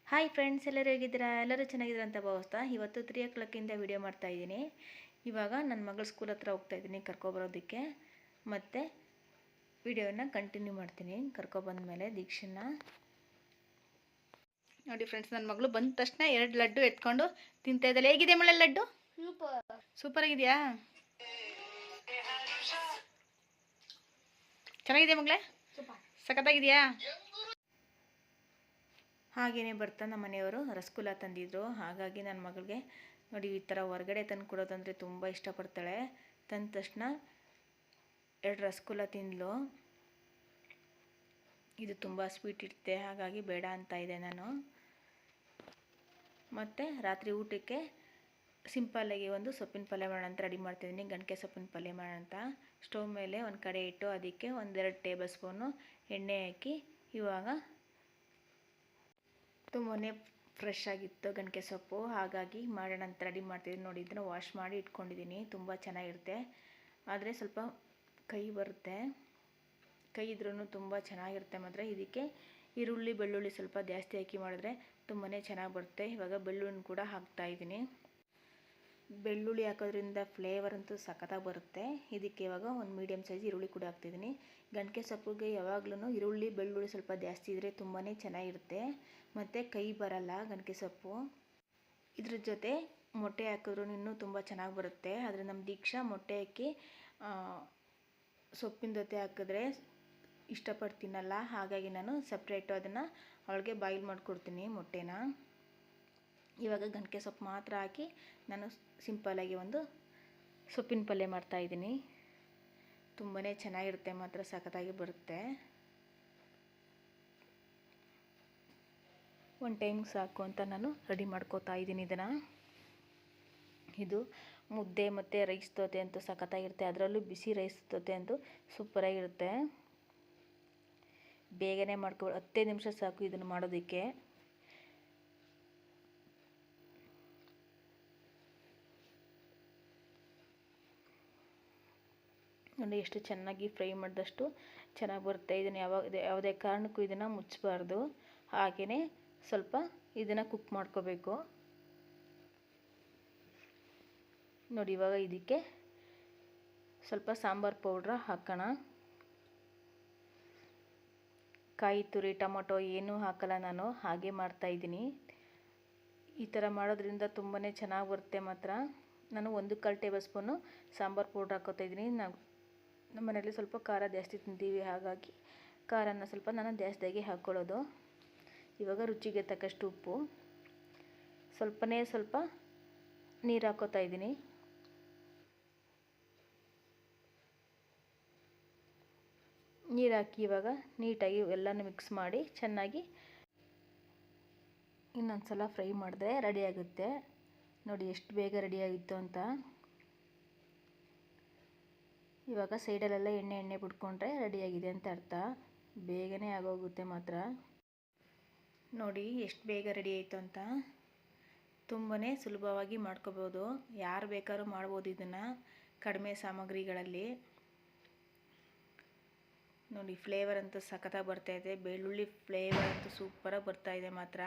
Hi friends, ಎಲ್ಲರೂ ಹೇಗಿದ್ದೀರಾ? ಎಲ್ಲರೂ ಚೆನ್ನಾಗಿದ್ದೀರಾ ಅಂತ ಭಾವಿಸ್ತಾ ಇವತ್ತು 3 o'clock ವಿಡಿಯೋ ಮಾಡ್ತಾಯಿದ್ದೀನಿ. ಇವಾಗ ನನ್ನ ಮಗಳ ಸ್ಕೂಲ್ ಹತ್ರ ಹೋಗ್ತಾಯಿದ್ದೀನಿ ಕರ್ಕೊಬರೋದಕ್ಕೆ. ಮತ್ತು ವಿಡಿಯೋನ ಕಂಟಿನ್ಯೂ ಮಾಡ್ತೀನಿ ಕರ್ಕೊಬಂದಮೇಲೆ ದೀಕ್ಷನ್ನ. ನೋಡಿ ಫ್ರೆಂಡ್ಸ್, ನನ್ನ ಮಗಳು ಬಂದ ತಕ್ಷಣ 2 ಲಡ್ಡು ಎತ್ಕೊಂಡು ತಿಂತಾ ಇದ್ದಾಳೆ. ಹೇಗಿದೆ ಮಳೆ ಲಡ್ಡು? ಸೂಪರ್ ಆಗಿದೆಯಾ? ಚೆನ್ನಾಗಿದೆ ಮಗಳೇ? ಸಖತ್ತಾಗಿದೆಯಾ? ಹಾಗೆಯೇ ಬರ್ತಾ ನಮ್ಮ ಮನೆಯವರು ರಸಗುಲ್ಲ ತಂದಿದ್ರು. ಹಾಗಾಗಿ ನನ್ನ ಮಗಳಿಗೆ ನೋಡಿ ಈ ಥರ ಹೊರಗಡೆ ತಂದು ಕೊಡೋದಂದರೆ ತುಂಬ ಇಷ್ಟಪಡ್ತಾಳೆ. ತಂದ ತಕ್ಷಣ 2 ರಸಗುಲ್ಲ ತಿಂದಳು. ಇದು ತುಂಬ ಸ್ವೀಟ್ ಇರುತ್ತೆ, ಹಾಗಾಗಿ ಬೇಡ ಅಂತ ಇದೆ ನಾನು. ಮತ್ತು ರಾತ್ರಿ ಊಟಕ್ಕೆ ಸಿಂಪಲ್ಲಾಗಿ ಒಂದು ಸೊಪ್ಪಿನ ಪಲ್ಯ ಮಾಡೋಣ ಅಂತ ರೆಡಿ ಮಾಡ್ತಿದ್ದೀನಿ. ಗಂಟೆ ಸೊಪ್ಪಿನ ಪಲ್ಯ ಮಾಡೋಣ ಅಂತ ಸ್ಟವ್ ಮೇಲೆ ಒಂದು ಕಡೆ ಇಟ್ಟು ಅದಕ್ಕೆ 1-2 ಟೇಬಲ್ ಸ್ಪೂನು ಎಣ್ಣೆ ಹಾಕಿ, ಇವಾಗ ತುಂಬಾ ಫ್ರೆಶ್ ಆಗಿತ್ತು ಗಂಟೆ ಸೊಪ್ಪು, ಹಾಗಾಗಿ ಮಾಡೋಣ ಅಂತ ರೆಡಿ ಮಾಡ್ತಿದ್ದೀನಿ. ನೋಡಿ, ಇದನ್ನು ವಾಶ್ ಮಾಡಿ ಇಟ್ಕೊಂಡಿದ್ದೀನಿ. ತುಂಬ ಚೆನ್ನಾಗಿರುತ್ತೆ, ಆದರೆ ಸ್ವಲ್ಪ ಕೈ ಬರುತ್ತೆ. ಕೈ ಇದ್ರೂ ತುಂಬ ಚೆನ್ನಾಗಿರುತ್ತೆ ಮಾತ್ರ. ಇದಕ್ಕೆ ಈರುಳ್ಳಿ ಬೆಳ್ಳುಳ್ಳಿ ಸ್ವಲ್ಪ ಜಾಸ್ತಿ ಹಾಕಿ ಮಾಡಿದ್ರೆ ತುಂಬಾ ಚೆನ್ನಾಗಿ ಬರುತ್ತೆ. ಇವಾಗ ಬೆಳ್ಳುಳ್ಳಿ ಕೂಡ ಹಾಕ್ತಾಯಿದ್ದೀನಿ. ಬೆಳ್ಳುಳ್ಳಿ ಹಾಕೋದ್ರಿಂದ ಫ್ಲೇವರ್ ಅಂತೂ ಸಖತ್ತಾಗಿ ಬರುತ್ತೆ. ಇದಕ್ಕೆ ಇವಾಗ ಒಂದು ಮೀಡಿಯಮ್ ಸೈಜ್ ಈರುಳ್ಳಿ ಕೂಡ ಹಾಕ್ತಿದ್ದೀನಿ. ಗಂಟೆ ಸೊಪ್ಪಿಗೆ ಯಾವಾಗಲೂ ಈರುಳ್ಳಿ ಬೆಳ್ಳುಳ್ಳಿ ಸ್ವಲ್ಪ ಜಾಸ್ತಿ ಇದ್ದರೆ ತುಂಬಾ ಚೆನ್ನಾಗಿರುತ್ತೆ, ಮತ್ತು ಕೈ ಬರಲ್ಲ ಗಂಟೆ ಸೊಪ್ಪು. ಇದ್ರ ಜೊತೆ ಮೊಟ್ಟೆ ಹಾಕಿದ್ರೂ ಇನ್ನೂ ತುಂಬ ಚೆನ್ನಾಗಿ ಬರುತ್ತೆ. ಆದರೆ ನಮ್ಮ ದೀಕ್ಷಾ ಮೊಟ್ಟೆ ಹಾಕಿ ಸೊಪ್ಪಿನ ಜೊತೆ ಹಾಕಿದ್ರೆ ಇಷ್ಟಪಟ್ಟು ತಿನ್ನಲ್ಲ, ಹಾಗಾಗಿ ನಾನು ಸಪ್ರೇಟು ಅದನ್ನು ಅವಳಿಗೆ ಬಾಯ್ಲ್ ಮಾಡಿಕೊಡ್ತೀನಿ ಮೊಟ್ಟೆನ. ಇವಾಗ ಗಂಟೆ ಸೊಪ್ಪು ಮಾತ್ರ ಹಾಕಿ ನಾನು ಸಿಂಪಲ್ಲಾಗಿ ಒಂದು ಸೊಪ್ಪಿನ ಪಲ್ಯ ಮಾಡ್ತಾಯಿದ್ದೀನಿ. ತುಂಬಾ ಚೆನ್ನಾಗಿರುತ್ತೆ ಮಾತ್ರ, ಸಖತ್ತಾಗಿ ಬರುತ್ತೆ. ಒಂದು ಟೈಮ್ ಸಾಕು ಅಂತ ನಾನು ರೆಡಿ ಮಾಡ್ಕೋತಾ ಇದ್ದೀನಿ ಇದನ್ನು. ಇದು ಮುದ್ದೆ ಮತ್ತು ರೈಸ್ ಜೊತೆ ಅಂತೂ ಸಖತ್ತಾಗಿರುತ್ತೆ. ಅದರಲ್ಲೂ ಬಿಸಿ ರೈಸ್ ಜೊತೆ ಅಂತೂ ಸೂಪರಾಗಿರುತ್ತೆ. ಬೇಗನೆ ಮಾಡ್ಕೊ 10 ನಿಮಿಷ ಸಾಕು ಇದನ್ನು ಮಾಡೋದಕ್ಕೆ. ನೋಡಿ, ಎಷ್ಟು ಚೆನ್ನಾಗಿ ಫ್ರೈ ಮಾಡಿದಷ್ಟು ಚೆನ್ನಾಗಿ ಬರುತ್ತೆ. ಇದನ್ನು ಯಾವುದೇ ಕಾರಣಕ್ಕೂ ಇದನ್ನು ಮುಚ್ಚಬಾರ್ದು, ಹಾಗೆಯೇ ಸ್ವಲ್ಪ ಇದನ್ನು ಕುಕ್ ಮಾಡ್ಕೋಬೇಕು. ನೋಡಿ, ಇವಾಗ ಇದಕ್ಕೆ ಸ್ವಲ್ಪ ಸಾಂಬಾರು ಪೌಡ್ರ್ ಹಾಕೋಣ. ಕಾಯಿ ತುರಿ ಟೊಮೊಟೊ ಏನೂ ಹಾಕಲ್ಲ ನಾನು, ಹಾಗೆ ಮಾಡ್ತಾಯಿದ್ದೀನಿ. ಈ ಥರ ಮಾಡೋದ್ರಿಂದ ತುಂಬಾ ಚೆನ್ನಾಗಿ ಬರುತ್ತೆ ಮಾತ್ರ. ನಾನು 1/4 ಟೇಬಲ್ ಸ್ಪೂನು ಸಾಂಬಾರು ಪೌಡ್ರ್ ಹಾಕೋತಾಯಿದ್ದೀನಿ. ನಮ್ಮ ಮನೇಲಿ ಸ್ವಲ್ಪ ಖಾರ ಜಾಸ್ತಿ ತಿಂತೀವಿ, ಹಾಗಾಗಿ ಖಾರನ ಸ್ವಲ್ಪ ನಾನು ಜಾಸ್ತಿಯಾಗಿ ಹಾಕ್ಕೊಳ್ಳೋದು. ಇವಾಗ ರುಚಿಗೆ ತಕ್ಕಷ್ಟು ಉಪ್ಪು, ಸ್ವಲ್ಪ ನೀರು ಹಾಕೋತಾ ಇದ್ದೀನಿ. ನೀರು ಹಾಕಿ ಇವಾಗ ನೀಟಾಗಿ ಎಲ್ಲನೂ ಮಿಕ್ಸ್ ಮಾಡಿ ಚೆನ್ನಾಗಿ ಇನ್ನೊಂದು ಸಲ ಫ್ರೈ ಮಾಡಿದ್ರೆ ರೆಡಿಯಾಗುತ್ತೆ. ನೋಡಿ ಎಷ್ಟು ಬೇಗ ರೆಡಿಯಾಗಿತ್ತು ಅಂತ. ಇವಾಗ ಸೈಡಲ್ಲೆಲ್ಲ ಎಣ್ಣೆ ಬಿಟ್ಕೊಂಡ್ರೆ ರೆಡಿಯಾಗಿದೆ ಅಂತ ಅರ್ಥ. ಬೇಗನೆ ಆಗೋಗುತ್ತೆ ಮಾತ್ರ. ನೋಡಿ ಎಷ್ಟು ಬೇಗ ರೆಡಿ ಆಯಿತು ಅಂತ. ತುಂಬಾ ಸುಲಭವಾಗಿ ಮಾಡ್ಕೋಬೋದು, ಯಾರು ಬೇಕಾದ್ರೂ ಮಾಡ್ಬೋದು ಇದನ್ನು ಕಡಿಮೆ ಸಾಮಗ್ರಿಗಳಲ್ಲಿ. ನೋಡಿ, ಫ್ಲೇವರ್ ಅಂತೂ ಸಖತ್ತಾಗಿ ಬರ್ತಾಯಿದೆ. ಬೆಳ್ಳುಳ್ಳಿ ಫ್ಲೇವರ್ ಅಂತೂ ಸೂಪರಾಗಿ ಬರ್ತಾಯಿದೆ ಮಾತ್ರ.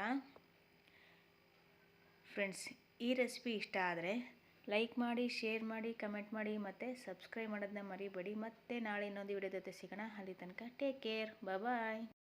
ಫ್ರೆಂಡ್ಸ್, ಈ ರೆಸಿಪಿ ಇಷ್ಟ ಆದರೆ ಲೈಕ್ ಮಾಡಿ, ಶೇರ್ ಮಾಡಿ, ಕಮೆಂಟ್ ಮಾಡಿ, ಮತ್ತು ಸಬ್ಸ್ಕ್ರೈಬ್ ಮಾಡೋದನ್ನ ಮರಿಬೇಡಿ. ಮತ್ತೆ ನಾಳೆ ಇನ್ನೊಂದು ವಿಡಿಯೋ ಜೊತೆ ಸಿಗೋಣ. ಅಲ್ಲಿ ತನಕ ಟೇಕ್ ಕೇರ್, ಬಾಯ್.